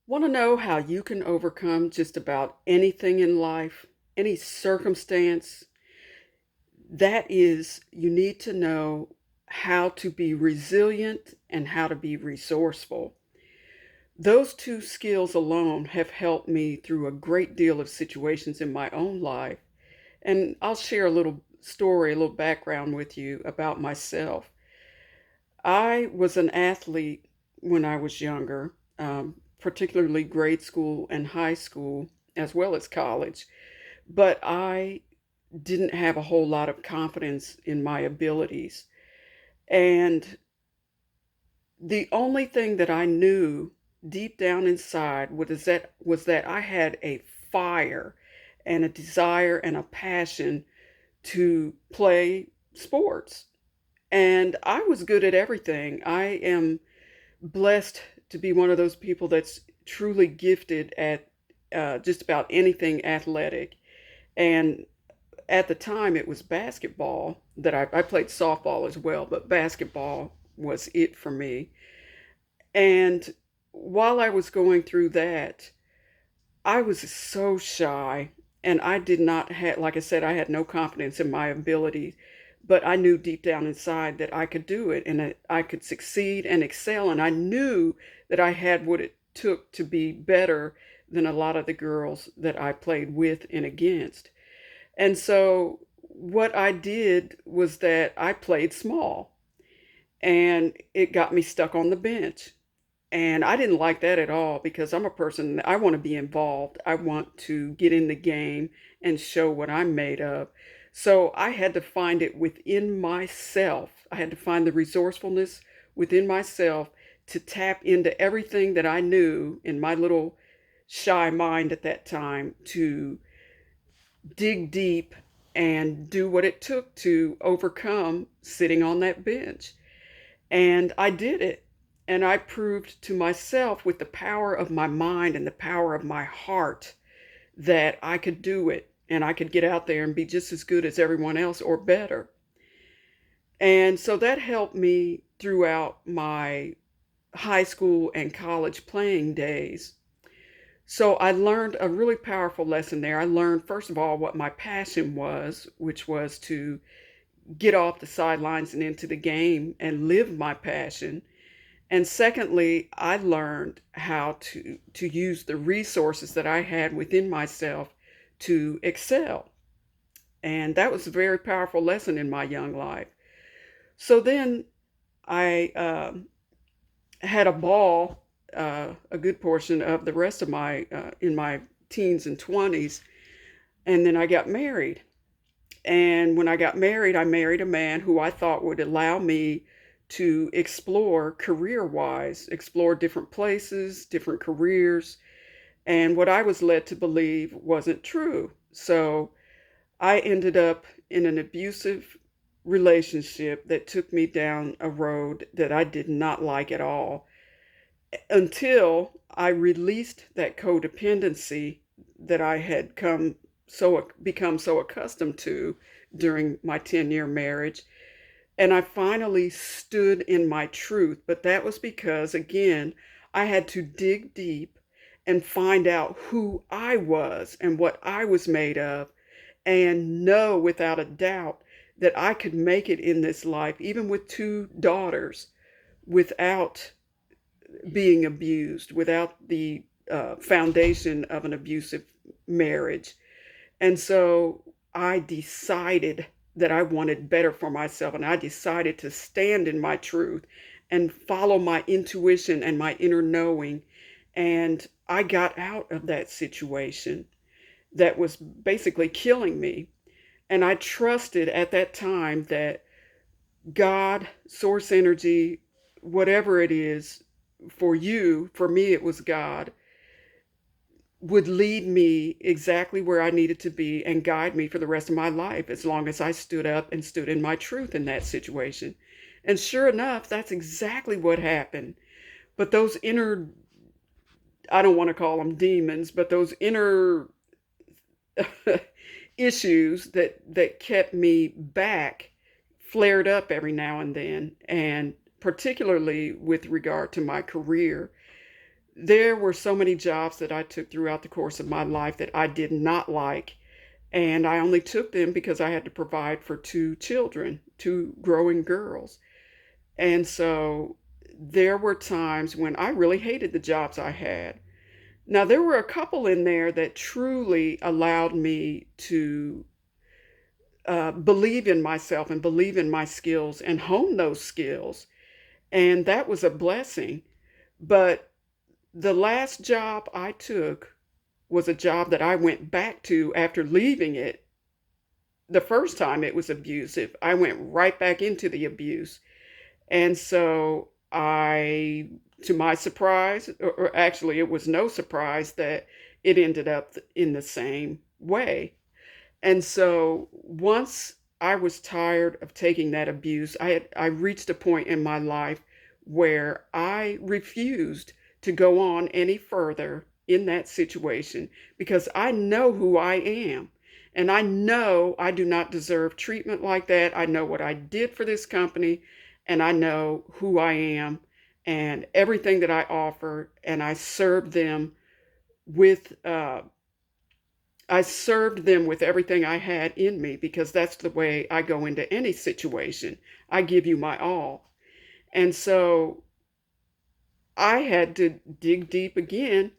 Want to know how you can overcome just about anything in life, any circumstance? That is, you need to know how to be resilient and how to be resourceful. Those two skills alone have helped me through a great deal of situations in my own life. And I'll share a little story, a little background with you about myself. I was an athlete when I was younger, particularly grade school and high school, as well as college. But I didn't have a whole lot of confidence in my abilities. And the only thing that I knew deep down inside was that I had a fire and a desire and a passion to play sports. And I was good at everything. I am blessed to be one of those people that's truly gifted at just about anything athletic. And at the time, it was basketball that I played softball as well, but basketball was it for me. And while I was going through that, I was so shy and I did not have, like I said, I had no confidence in my ability, but I knew deep down inside that I could do it and that I could succeed and excel. And I knew that I had what it took to be better than a lot of the girls that I played with and against. And so what I did was that I played small and it got me stuck on the bench. And I didn't like that at all because I'm a person that I want to be involved. I want to get in the game and show what I'm made of. So I had to find it within myself. I had to find the resourcefulness within myself to tap into everything that I knew in my little shy mind at that time to dig deep and do what it took to overcome sitting on that bench. And I did it. And I proved to myself with the power of my mind and the power of my heart that I could do it and I could get out there and be just as good as everyone else or better. And so that helped me throughout my high school and college playing days. So I learned a really powerful lesson there. I learned, first of all, what my passion was, which was to get off the sidelines and into the game and live my passion. And secondly, I learned how to use the resources that I had within myself to excel. And that was a very powerful lesson in my young life. So then I had a ball a good portion of the rest of my in my teens and 20s, and then I got married. And when I got married, I married a man who I thought would allow me to explore career wise, explore different places, different careers. And what I was led to believe wasn't true. So I ended up in an abusive relationship that took me down a road that I did not like at all until I released that codependency that I had become so accustomed to during my 10-year marriage. And I finally stood in my truth. But that was because, again, I had to dig deep and find out who I was and what I was made of, and know without a doubt that I could make it in this life, even with two daughters, without being abused, without the foundation of an abusive marriage. And so I decided that I wanted better for myself, and I decided to stand in my truth and follow my intuition and my inner knowing. And I got out of that situation that was basically killing me. And I trusted at that time that God, source energy, whatever it is for you, for me, it was God, would lead me exactly where I needed to be and guide me for the rest of my life as long as I stood up and stood in my truth in that situation. And sure enough, that's exactly what happened. But those inner, I don't want to call them demons, but those inner issues that kept me back flared up every now and then, and particularly with regard to my career. There were so many jobs that I took throughout the course of my life that I did not like. And I only took them because I had to provide for two children, two growing girls. And so there were times when I really hated the jobs I had. Now, there were a couple in there that truly allowed me to believe in myself and believe in my skills and hone those skills. And that was a blessing. But the last job I took was a job that I went back to after leaving it. The first time it was abusive, I went right back into the abuse. And so to my surprise, or actually it was no surprise that it ended up in the same way. And so once I was tired of taking that abuse, I reached a point in my life where I refused to go on any further in that situation because I know who I am. And I know I do not deserve treatment like that. I know what I did for this company, and I know who I am and everything that I offer, and with uh, I served them with everything I had in me because that's the way I go into any situation. I give you my all. And so I had to dig deep again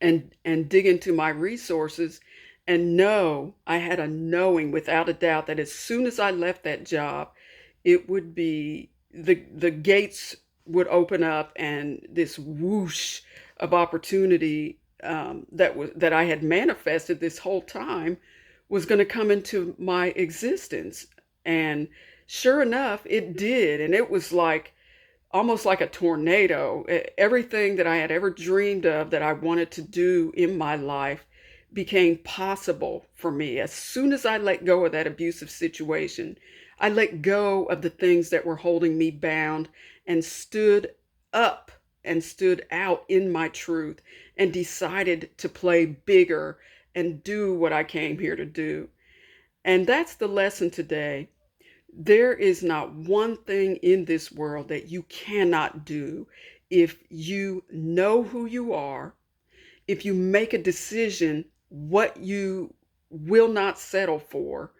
and dig into my resources and know I had a knowing without a doubt that as soon as I left that job, it would be the gates would open up and this whoosh of opportunity that I had manifested this whole time was going to come into my existence. And sure enough, it did. And it was like almost like a tornado. Everything that I had ever dreamed of that I wanted to do in my life became possible for me. As soon as I let go of that abusive situation, I let go of the things that were holding me bound and stood up and stood out in my truth and decided to play bigger and do what I came here to do. And that's the lesson today. There is not one thing in this world that you cannot do if you know who you are, if you make a decision what you will not settle for,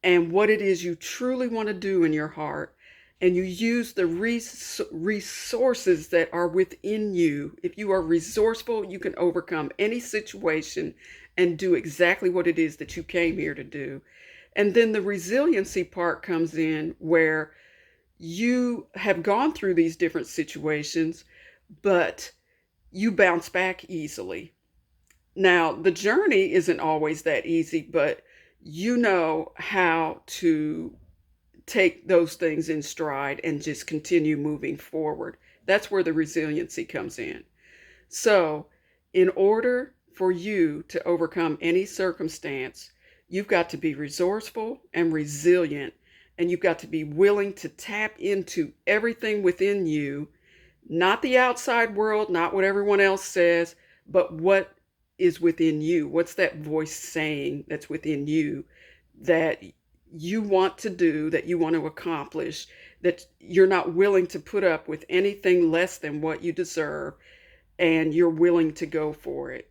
and what it is you truly want to do in your heart, and you use the resources that are within you. If you are resourceful, you can overcome any situation and do exactly what it is that you came here to do. And then the resiliency part comes in where you have gone through these different situations, but you bounce back easily. Now, the journey isn't always that easy, but you know how to take those things in stride and just continue moving forward. That's where the resiliency comes in. So, in order for you to overcome any circumstance, you've got to be resourceful and resilient, and you've got to be willing to tap into everything within you, not the outside world, not what everyone else says, but what is within you. What's that voice saying that's within you that you want to do, that you want to accomplish, that you're not willing to put up with anything less than what you deserve, and you're willing to go for it.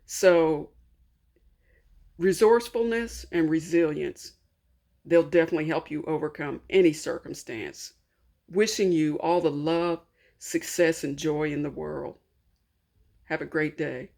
So, resourcefulness and resilience, they'll definitely help you overcome any circumstance. Wishing you all the love, success, and joy in the world. Have a great day.